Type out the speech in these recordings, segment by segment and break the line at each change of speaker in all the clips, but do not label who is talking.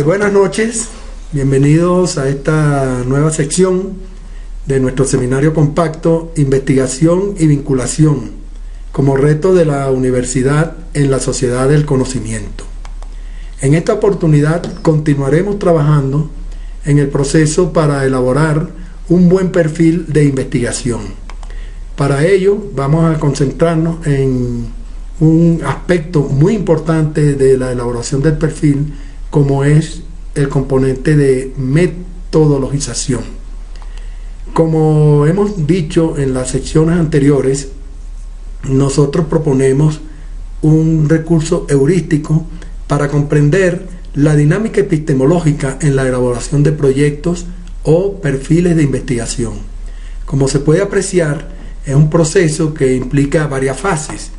Buenas noches, bienvenidos a esta nueva sección de nuestro seminario compacto Investigación y Vinculación como reto de la universidad en la sociedad del conocimiento. En esta oportunidad continuaremos trabajando en el proceso para elaborar un buen perfil de investigación. Para ello vamos a concentrarnos en un aspecto muy importante de la elaboración del perfil, como es el componente de metodologización. Como hemos dicho en las secciones anteriores, nosotros proponemos un recurso heurístico para comprender la dinámica epistemológica en la elaboración de proyectos o perfiles de investigación. Como se puede apreciar, es un proceso que implica varias fases,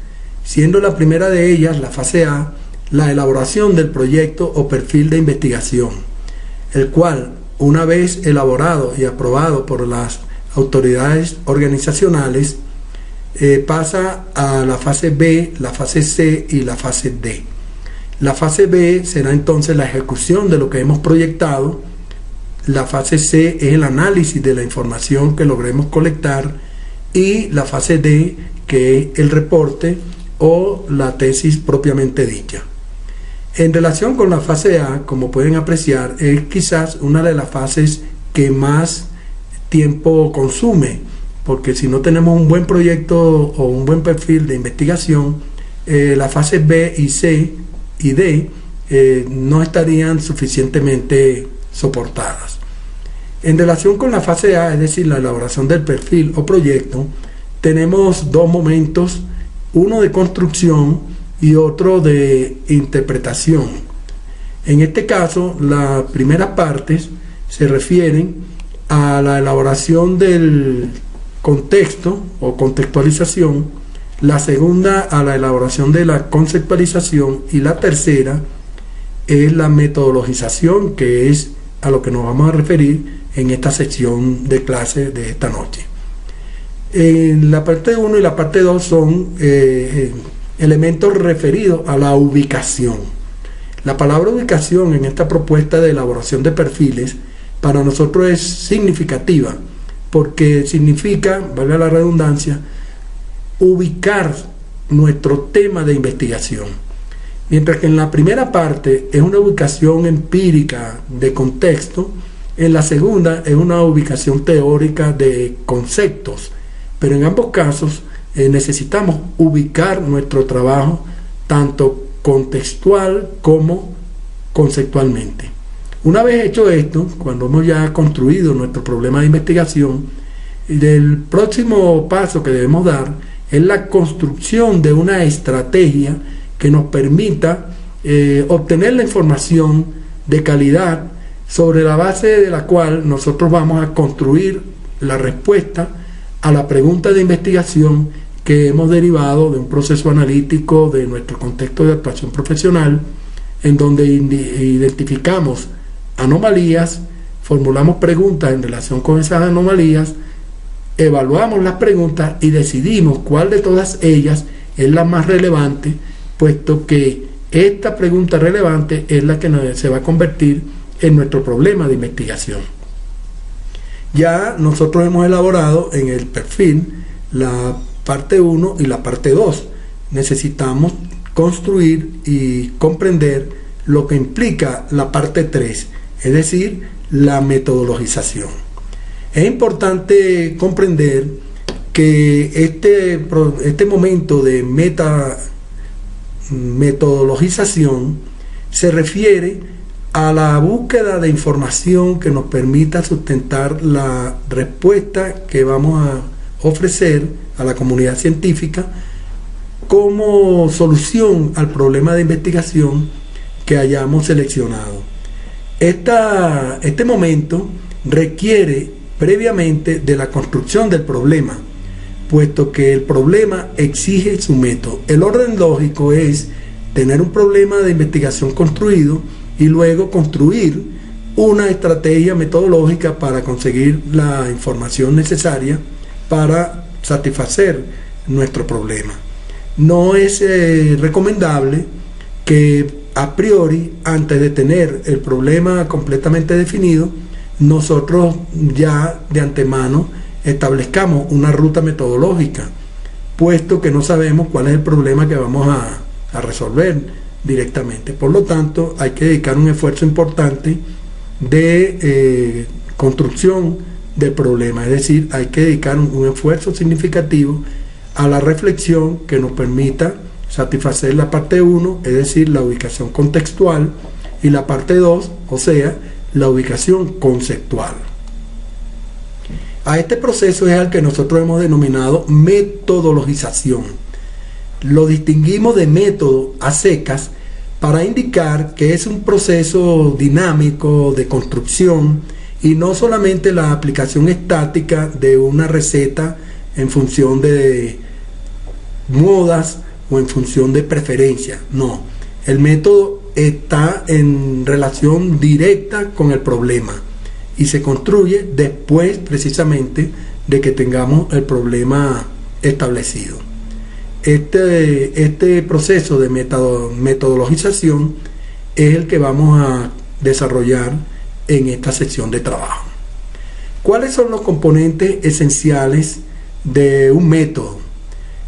siendo la primera de ellas, la fase A, la elaboración del proyecto o perfil de investigación, el cual, una vez elaborado y aprobado por las autoridades organizacionales, pasa a la fase B, la fase C y la fase D. La fase B será entonces la ejecución de lo que hemos proyectado. La fase C es el análisis de la información que logremos colectar, y la fase D, que es el reporte o la tesis propiamente dicha. En relación con la fase A, como pueden apreciar, es quizás una de las fases que más tiempo consume, porque si no tenemos un buen proyecto o un buen perfil de investigación, las fases B y C y D no estarían suficientemente soportadas. En relación con la fase A, es decir, la elaboración del perfil o proyecto, tenemos dos momentos, uno de construcción y otro de interpretación. En este caso, las primeras partes se refieren a la elaboración del contexto o contextualización, la segunda a la elaboración de la conceptualización, y la tercera es la metodologización, que es a lo que nos vamos a referir en esta sección de clase de esta noche. En la parte 1 y la parte 2 son elementos referidos a la ubicación. La palabra ubicación en esta propuesta de elaboración de perfiles para nosotros es significativa, porque significa, valga la redundancia, ubicar nuestro tema de investigación. Mientras que en la primera parte es una ubicación empírica de contexto, en la segunda es una ubicación teórica de conceptos, pero en ambos casos necesitamos ubicar nuestro trabajo tanto contextual como conceptualmente. Una vez hecho esto, cuando hemos ya construido nuestro problema de investigación, el próximo paso que debemos dar es la construcción de una estrategia que nos permita obtener la información de calidad, sobre la base de la cual nosotros vamos a construir la respuesta a la pregunta de investigación que hemos derivado de un proceso analítico de nuestro contexto de actuación profesional, en donde identificamos anomalías, formulamos preguntas en relación con esas anomalías, evaluamos las preguntas y decidimos cuál de todas ellas es la más relevante, puesto que esta pregunta relevante es la que se va a convertir en nuestro problema de investigación. Ya nosotros hemos elaborado en el perfil la parte 1 y la parte 2. Necesitamos construir y comprender lo que implica la parte 3, es decir, la metodologización. Es importante comprender que este momento de metodologización se refiere a la búsqueda de información que nos permita sustentar la respuesta que vamos a ofrecer a la comunidad científica como solución al problema de investigación que hayamos seleccionado. Este momento requiere previamente de la construcción del problema, puesto que el problema exige su método. El orden lógico es tener un problema de investigación construido y luego construir una estrategia metodológica para conseguir la información necesaria para satisfacer nuestro problema. No es recomendable que a priori, antes de tener el problema completamente definido, nosotros ya de antemano establezcamos una ruta metodológica, puesto que no sabemos cuál es el problema que vamos a resolver directamente. Por lo tanto, hay que dedicar un esfuerzo importante de construcción del problema, es decir, hay que dedicar un esfuerzo significativo a la reflexión que nos permita satisfacer la parte 1, es decir, la ubicación contextual, y la parte 2, o sea, la ubicación conceptual. A este proceso es al que nosotros hemos denominado metodologización. Lo distinguimos de método a secas para indicar que es un proceso dinámico de construcción y no solamente la aplicación estática de una receta en función de modas o en función de preferencias. No, el método está en relación directa con el problema y se construye después precisamente de que tengamos el problema establecido. Este proceso de metodologización es el que vamos a desarrollar en esta sección de trabajo. ¿Cuáles son los componentes esenciales de un método?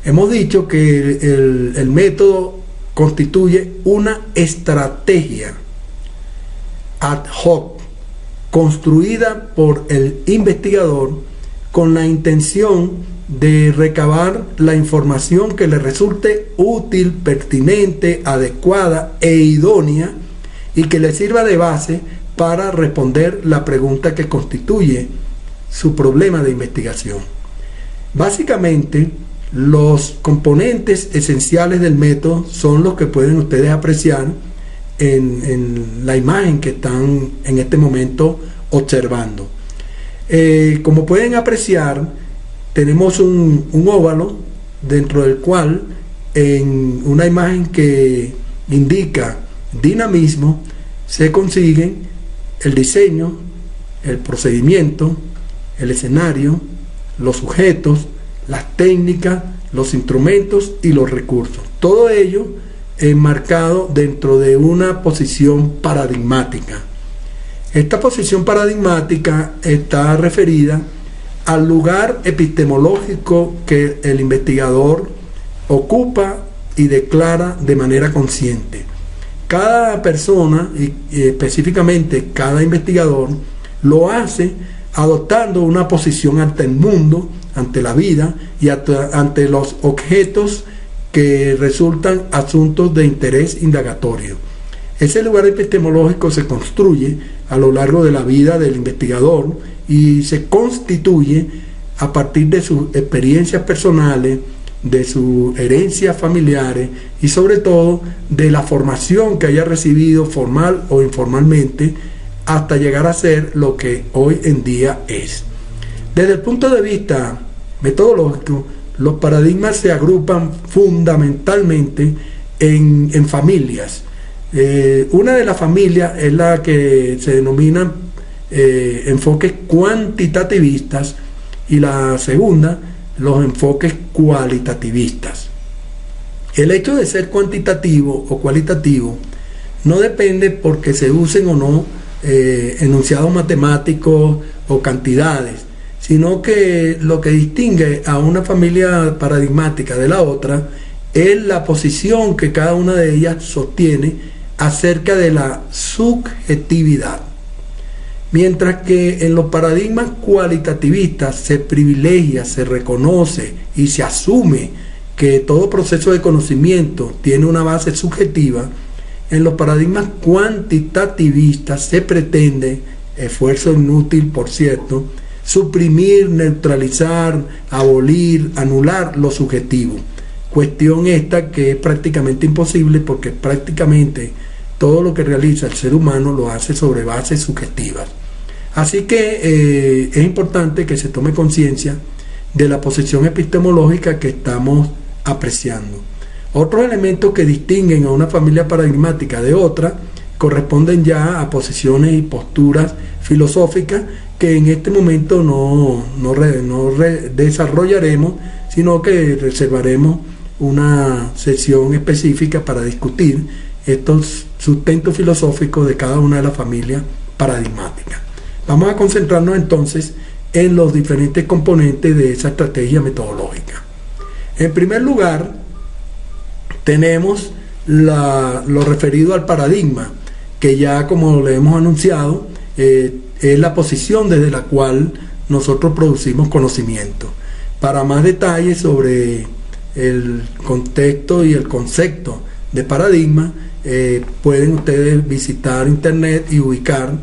Hemos dicho que el método constituye una estrategia ad hoc construida por el investigador con la intención de recabar la información que le resulte útil, pertinente, adecuada e idónea y que le sirva de base para responder la pregunta que constituye su problema de investigación. Básicamente, los componentes esenciales del método son los que pueden ustedes apreciar en la imagen que están en este momento observando. Como pueden apreciar, tenemos un óvalo dentro del cual, en una imagen que indica dinamismo, se consiguen el diseño, el procedimiento, el escenario, los sujetos, las técnicas, los instrumentos y los recursos. Todo ello enmarcado dentro de una posición paradigmática. Esta posición paradigmática está referida al lugar epistemológico que el investigador ocupa y declara de manera consciente. Cada persona, y específicamente cada investigador, lo hace adoptando una posición ante el mundo, ante la vida y ante los objetos que resultan asuntos de interés indagatorio. Ese lugar epistemológico se construye a lo largo de la vida del investigador y se constituye a partir de sus experiencias personales, de sus herencias familiares y sobre todo de la formación que haya recibido formal o informalmente hasta llegar a ser lo que hoy en día es. Desde el punto de vista metodológico, los paradigmas se agrupan fundamentalmente en familias. Una de las familias es la que se denomina enfoques cuantitativistas y la segunda, los enfoques cualitativistas. El hecho de ser cuantitativo o cualitativo no depende porque se usen o no enunciados matemáticos o cantidades, sino que lo que distingue a una familia paradigmática de la otra es la posición que cada una de ellas sostiene acerca de la subjetividad. Mientras que en los paradigmas cualitativistas se privilegia, se reconoce y se asume que todo proceso de conocimiento tiene una base subjetiva, en los paradigmas cuantitativistas se pretende, esfuerzo inútil por cierto, suprimir, neutralizar, abolir, anular lo subjetivo. Cuestión esta que es prácticamente imposible porque prácticamente todo lo que realiza el ser humano lo hace sobre bases subjetivas. Así que es importante que se tome conciencia de la posición epistemológica que estamos apreciando. Otros elementos que distinguen a una familia paradigmática de otra corresponden ya a posiciones y posturas filosóficas que en este momento no desarrollaremos, sino que reservaremos una sesión específica para discutir estos sustentos filosóficos de cada una de las familias paradigmáticas. Vamos a concentrarnos entonces en los diferentes componentes de esa estrategia metodológica. En primer lugar, tenemos lo referido al paradigma, que ya como le hemos anunciado, es la posición desde la cual nosotros producimos conocimiento. Para más detalles sobre el contexto y el concepto de paradigma, pueden ustedes visitar internet y ubicar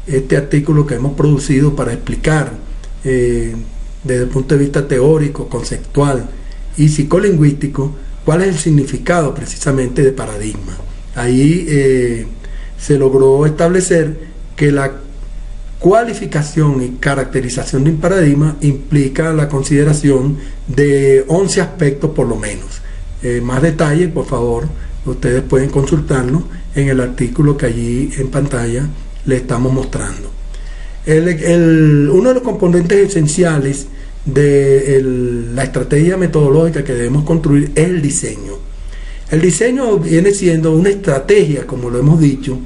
este artículo que hemos producido para explicar desde el punto de vista teórico, conceptual y psicolingüístico cuál es el significado precisamente de paradigma. Ahí se logró establecer que la cualificación y caracterización de un paradigma implica la consideración de 11 aspectos por lo menos. Más detalles, por favor, ustedes pueden consultarlo en el artículo que allí en pantalla le estamos mostrando. Uno de los componentes esenciales de la estrategia metodológica que debemos construir es el diseño. El diseño viene siendo una estrategia, como lo hemos dicho,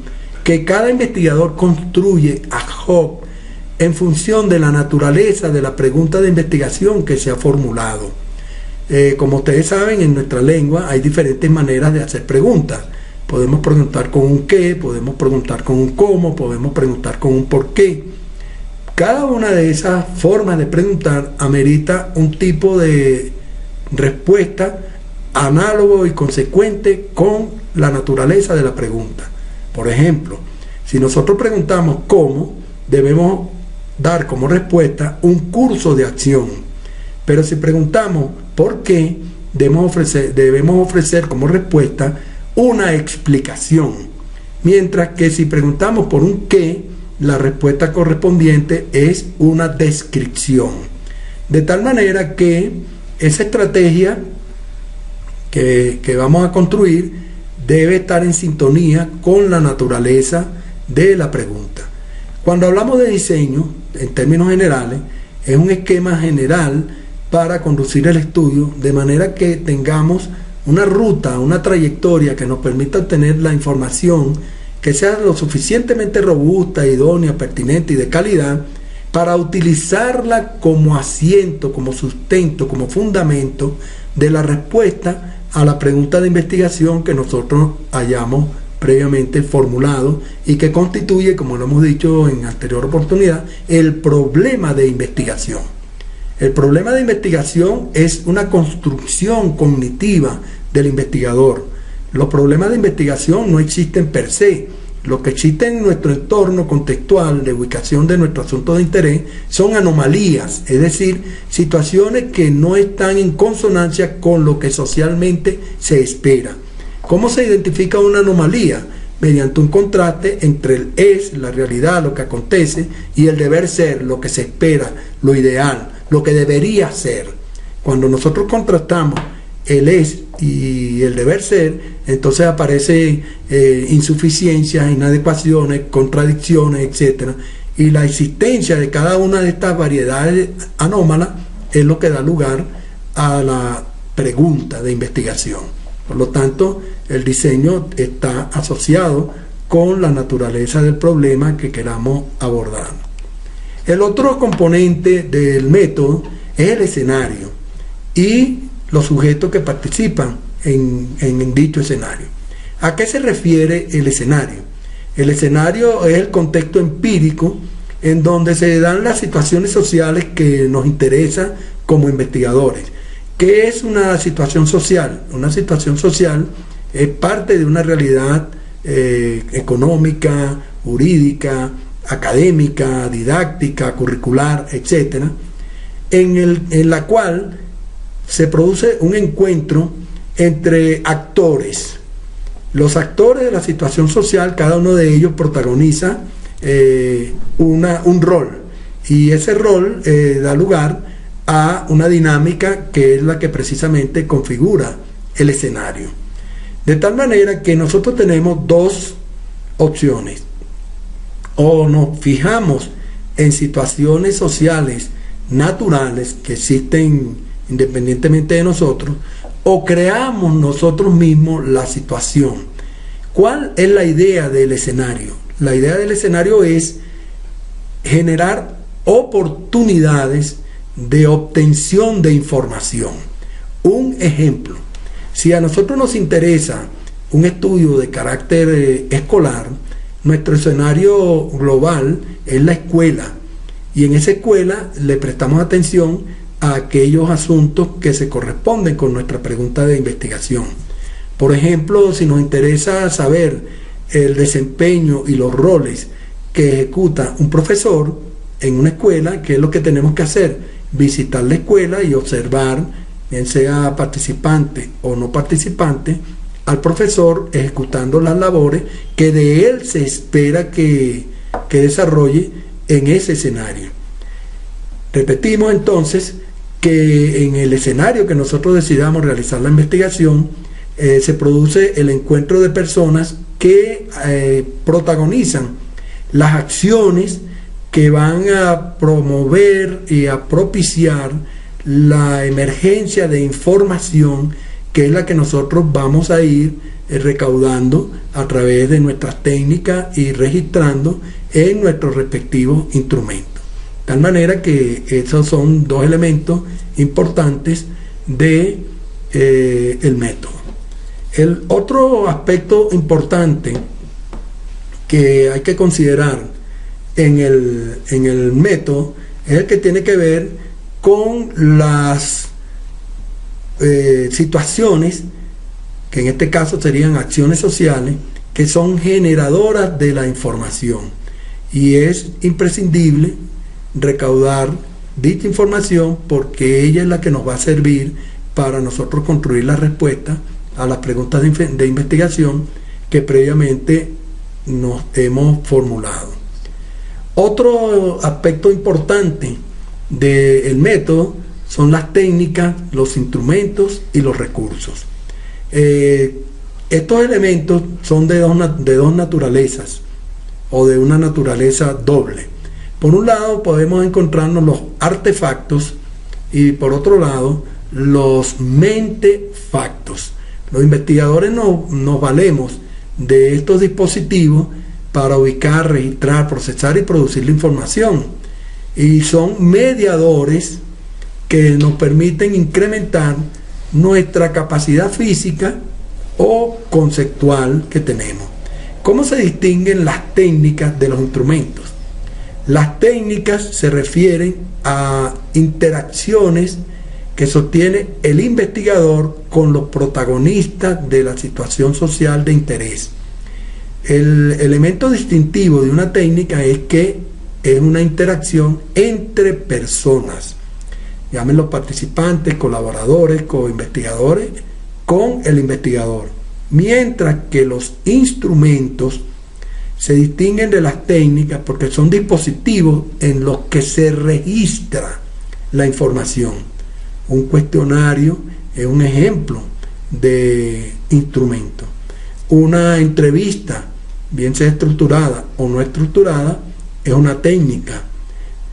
que cada investigador construye ad hoc en función de la naturaleza de la pregunta de investigación que se ha formulado. Como ustedes saben, en nuestra lengua hay diferentes maneras de hacer preguntas. Podemos preguntar con un qué, podemos preguntar con un cómo, podemos preguntar con un por qué. Cada una de esas formas de preguntar amerita un tipo de respuesta análogo y consecuente con la naturaleza de la pregunta. Por ejemplo, si nosotros preguntamos cómo, debemos dar como respuesta un curso de acción. Pero si preguntamos por qué, debemos ofrecer como respuesta una explicación. Mientras que si preguntamos por un qué, la respuesta correspondiente es una descripción. De tal manera que esa estrategia que vamos a construir debe estar en sintonía con la naturaleza de la pregunta. Cuando hablamos de diseño, en términos generales, es un esquema general para conducir el estudio de manera que tengamos una ruta, una trayectoria que nos permita obtener la información que sea lo suficientemente robusta, idónea, pertinente y de calidad para utilizarla como asiento, como sustento, como fundamento de la respuesta a la pregunta de investigación que nosotros hayamos previamente formulado y que constituye, como lo hemos dicho en anterior oportunidad, el problema de investigación. El problema de investigación es una construcción cognitiva del investigador. Los problemas de investigación no existen per se. Lo que existe en nuestro entorno contextual de ubicación de nuestro asunto de interés son anomalías, es decir, situaciones que no están en consonancia con lo que socialmente se espera. ¿Cómo se identifica una anomalía? Mediante un contraste entre el es, la realidad, lo que acontece, y el deber ser, lo que se espera, lo ideal, lo que debería ser. Cuando nosotros contrastamos el es y el deber ser, entonces aparecen insuficiencias, inadecuaciones, contradicciones, etc. Y la existencia de cada una de estas variedades anómalas es lo que da lugar a la pregunta de investigación. Por lo tanto, el diseño está asociado con la naturaleza del problema que queramos abordar. El otro componente del método es el escenario y los sujetos que participan en dicho escenario. ¿A qué se refiere el escenario? El escenario es el contexto empírico en donde se dan las situaciones sociales que nos interesan como investigadores. ¿Qué es una situación social? Una situación social es parte de una realidad económica, jurídica, académica, didáctica, curricular, etc., en la cual se produce un encuentro entre actores. Los actores de la situación social, cada uno de ellos protagoniza un rol, y ese rol da lugar a una dinámica que es la que precisamente configura el escenario. De tal manera que nosotros tenemos dos opciones: o nos fijamos en situaciones sociales naturales que existen independientemente de nosotros, o creamos nosotros mismos la situación. ¿Cuál es la idea del escenario? La idea del escenario es generar oportunidades de obtención de información. Un ejemplo, si a nosotros nos interesa un estudio de carácter escolar, nuestro escenario global es la escuela, y en esa escuela le prestamos atención a aquellos asuntos que se corresponden con nuestra pregunta de investigación. Por ejemplo, si nos interesa saber el desempeño y los roles que ejecuta un profesor en una escuela, ¿qué es lo que tenemos que hacer? Visitar la escuela y observar, bien sea participante o no participante, al profesor ejecutando las labores que de él se espera que desarrolle en ese escenario. Repetimos entonces que en el escenario que nosotros decidamos realizar la investigación, se produce el encuentro de personas que protagonizan las acciones que van a promover y a propiciar la emergencia de información, que es la que nosotros vamos a ir recaudando a través de nuestras técnicas y registrando en nuestros respectivos instrumentos. De tal manera que esos son dos elementos importantes de el método. El otro aspecto importante que hay que considerar en el método es el que tiene que ver con las situaciones, que en este caso serían acciones sociales, que son generadoras de la información, y es imprescindible recaudar dicha información porque ella es la que nos va a servir para nosotros construir la respuesta a las preguntas de investigación que previamente nos hemos formulado. Otro aspecto importante del método son las técnicas, los instrumentos y los recursos. Estos elementos son de dos naturalezas, o de una naturaleza doble. Por un lado podemos encontrarnos los artefactos y por otro lado los mentefactos. Los investigadores nos valemos de estos dispositivos para ubicar, registrar, procesar y producir la información, y son mediadores que nos permiten incrementar nuestra capacidad física o conceptual que tenemos. ¿Cómo se distinguen las técnicas de los instrumentos? Las técnicas se refieren a interacciones que sostiene el investigador con los protagonistas de la situación social de interés. El elemento distintivo de una técnica es que es una interacción entre personas, llámenlos participantes, colaboradores, coinvestigadores, con el investigador, mientras que los instrumentos se distinguen de las técnicas porque son dispositivos en los que se registra la información. Un cuestionario es un ejemplo de instrumento. Una entrevista, bien sea estructurada o no estructurada, es una técnica.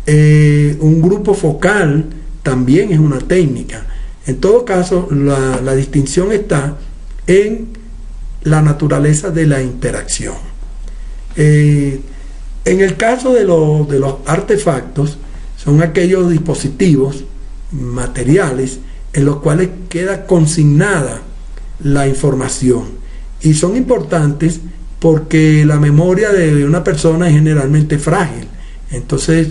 Un grupo focal también es una técnica. En todo caso, la distinción está en la naturaleza de la interacción. En el caso de los artefactos, son aquellos dispositivos materiales en los cuales queda consignada la información, y son importantes porque la memoria de una persona es generalmente frágil. Entonces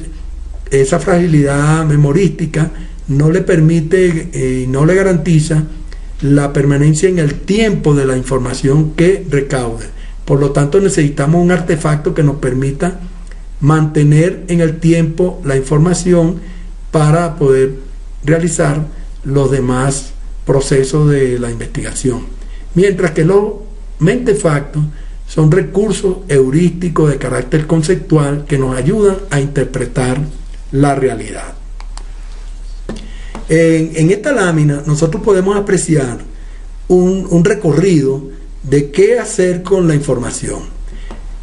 esa fragilidad memorística no le permite y no le garantiza la permanencia en el tiempo de la información que recaude. Por lo tanto, necesitamos un artefacto que nos permita mantener en el tiempo la información para poder realizar los demás procesos de la investigación. Mientras que los mentefactos son recursos heurísticos de carácter conceptual que nos ayudan a interpretar la realidad. En esta lámina nosotros podemos apreciar un recorrido de qué hacer con la información.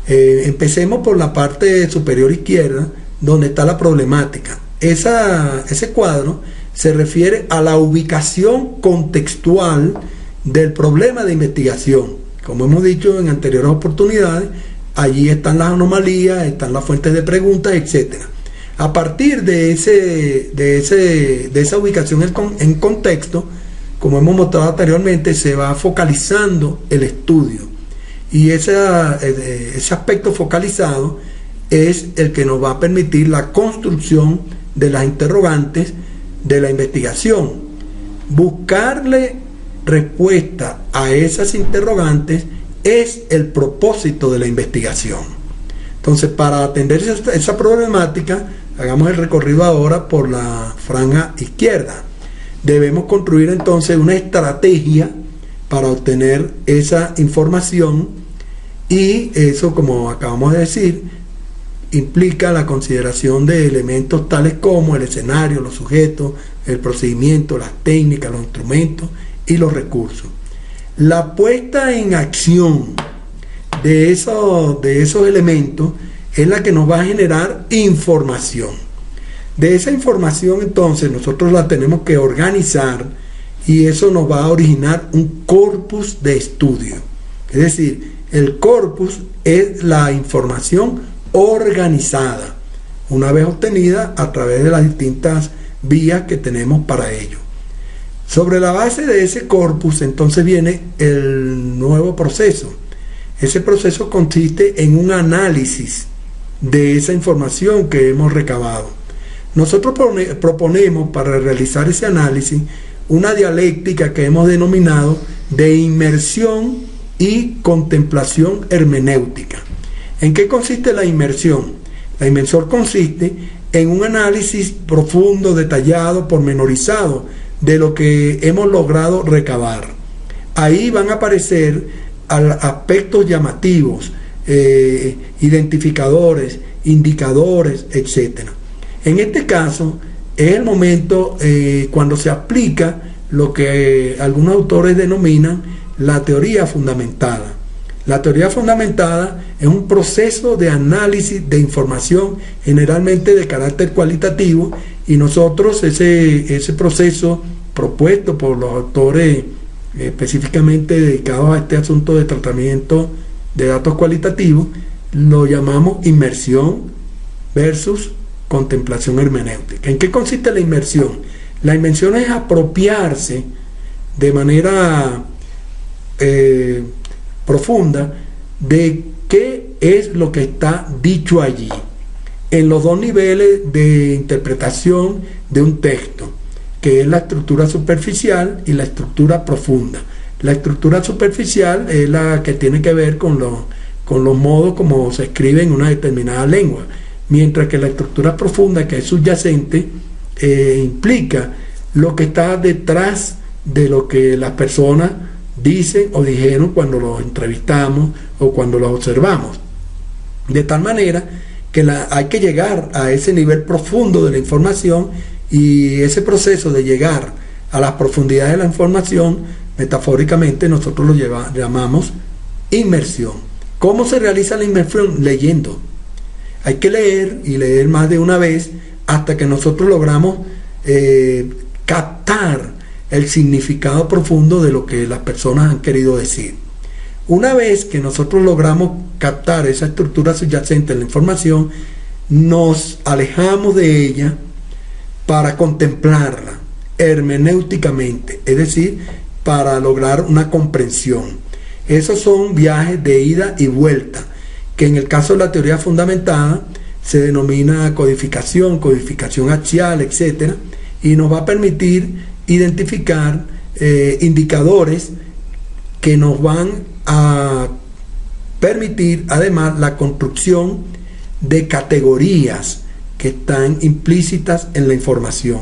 Empecemos por la parte superior izquierda, donde está la problemática. Ese cuadro se refiere a la ubicación contextual del problema de investigación. Como hemos dicho en anteriores oportunidades, allí están las anomalías, están las fuentes de preguntas, etcétera. A partir de esa ubicación en contexto, como hemos mostrado anteriormente, se va focalizando el estudio. Y ese aspecto focalizado es el que nos va a permitir la construcción de las interrogantes de la investigación. Buscarle respuesta a esas interrogantes es el propósito de la investigación. Entonces, para atender esa problemática, hagamos el recorrido ahora por la franja izquierda. Debemos construir entonces una estrategia para obtener esa información, y eso, como acabamos de decir, implica la consideración de elementos tales como el escenario, los sujetos, el procedimiento, las técnicas, los instrumentos y los recursos. La puesta en acción de esos elementos es la que nos va a generar información. De esa información, entonces, nosotros la tenemos que organizar, y eso nos va a originar un corpus de estudio. Es decir, el corpus es la información organizada, una vez obtenida a través de las distintas vías que tenemos para ello. Sobre la base de ese corpus, entonces, viene el nuevo proceso. Ese proceso consiste en un análisis de esa información que hemos recabado. Nosotros proponemos, para realizar ese análisis, una dialéctica que hemos denominado de inmersión y contemplación hermenéutica. ¿En qué consiste la inmersión? La inmersión consiste en un análisis profundo, detallado, pormenorizado de lo que hemos logrado recabar. Ahí van a aparecer aspectos llamativos, identificadores, indicadores, etc. En este caso es el momento cuando se aplica lo que algunos autores denominan la teoría fundamentada. La teoría fundamentada es un proceso de análisis de información, generalmente de carácter cualitativo, y nosotros ese proceso propuesto por los autores específicamente dedicados a este asunto de tratamiento de datos cualitativos lo llamamos inmersión versus contemplación hermenéutica. ¿En qué consiste la inmersión? La inmersión es apropiarse de manera profunda de qué es lo que está dicho allí, en los dos niveles de interpretación de un texto, que es la estructura superficial y la estructura profunda. La estructura superficial es la que tiene que ver con los modos como se escribe en una determinada lengua, mientras que la estructura profunda, que es subyacente, implica lo que está detrás de lo que las personas dicen o dijeron cuando los entrevistamos o cuando los observamos. De tal manera que hay que llegar a ese nivel profundo de la información, y ese proceso de llegar a las profundidades de la información, metafóricamente nosotros lo llamamos inmersión. ¿Cómo se realiza la inmersión? Leyendo. Hay que leer y leer más de una vez hasta que nosotros logramos captar el significado profundo de lo que las personas han querido decir. Una vez que nosotros logramos captar esa estructura subyacente de la información, nos alejamos de ella para contemplarla hermenéuticamente, es decir, para lograr una comprensión. Esos son viajes de ida y vuelta, que en el caso de la teoría fundamentada se denomina codificación, codificación axial, etc., y nos va a permitir identificar indicadores que nos van a permitir además la construcción de categorías que están implícitas en la información.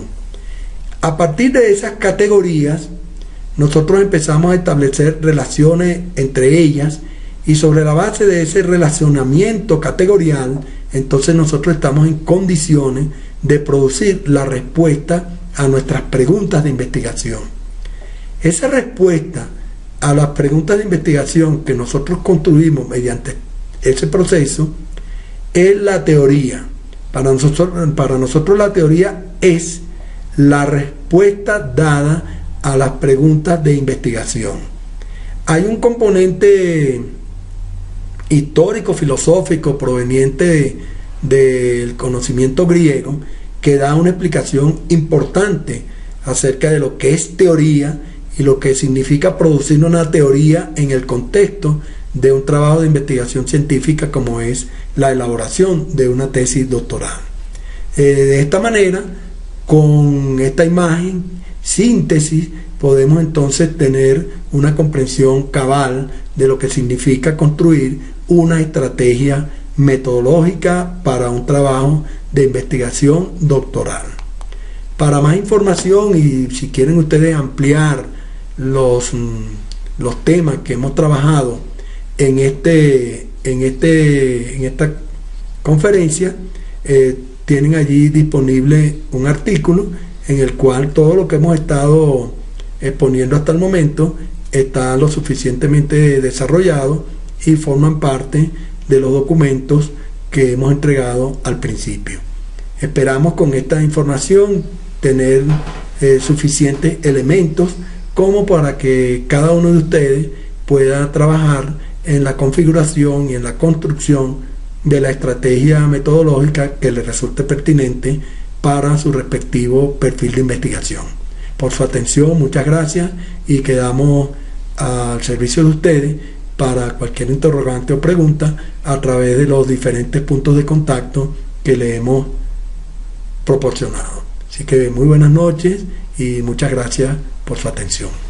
A partir de esas categorías, nosotros empezamos a establecer relaciones entre ellas, y sobre la base de ese relacionamiento categorial, entonces nosotros estamos en condiciones de producir la respuesta a nuestras preguntas de investigación. Esa respuesta a las preguntas de investigación que nosotros construimos mediante ese proceso es la teoría. Para nosotros la teoría es la respuesta dada a las preguntas de investigación. Hay un componente histórico, filosófico, proveniente del conocimiento griego, que da una explicación importante acerca de lo que es teoría y lo que significa producir una teoría en el contexto de un trabajo de investigación científica, como es la elaboración de una tesis doctoral. De esta manera, con esta imagen, síntesis, podemos entonces tener una comprensión cabal de lo que significa construir una estrategia metodológica para un trabajo de investigación doctoral. Para más información, y si quieren ustedes ampliar los temas que hemos trabajado en esta conferencia, tienen allí disponible un artículo en el cual todo lo que hemos estado exponiendo hasta el momento está lo suficientemente desarrollado y forman parte de los documentos que hemos entregado al principio. Esperamos con esta información tener suficientes elementos como para que cada uno de ustedes pueda trabajar en la configuración y en la construcción de la estrategia metodológica que les resulte pertinente para su respectivo perfil de investigación. Por su atención, muchas gracias, y quedamos al servicio de ustedes para cualquier interrogante o pregunta a través de los diferentes puntos de contacto que le hemos proporcionado. Así que muy buenas noches y muchas gracias por su atención.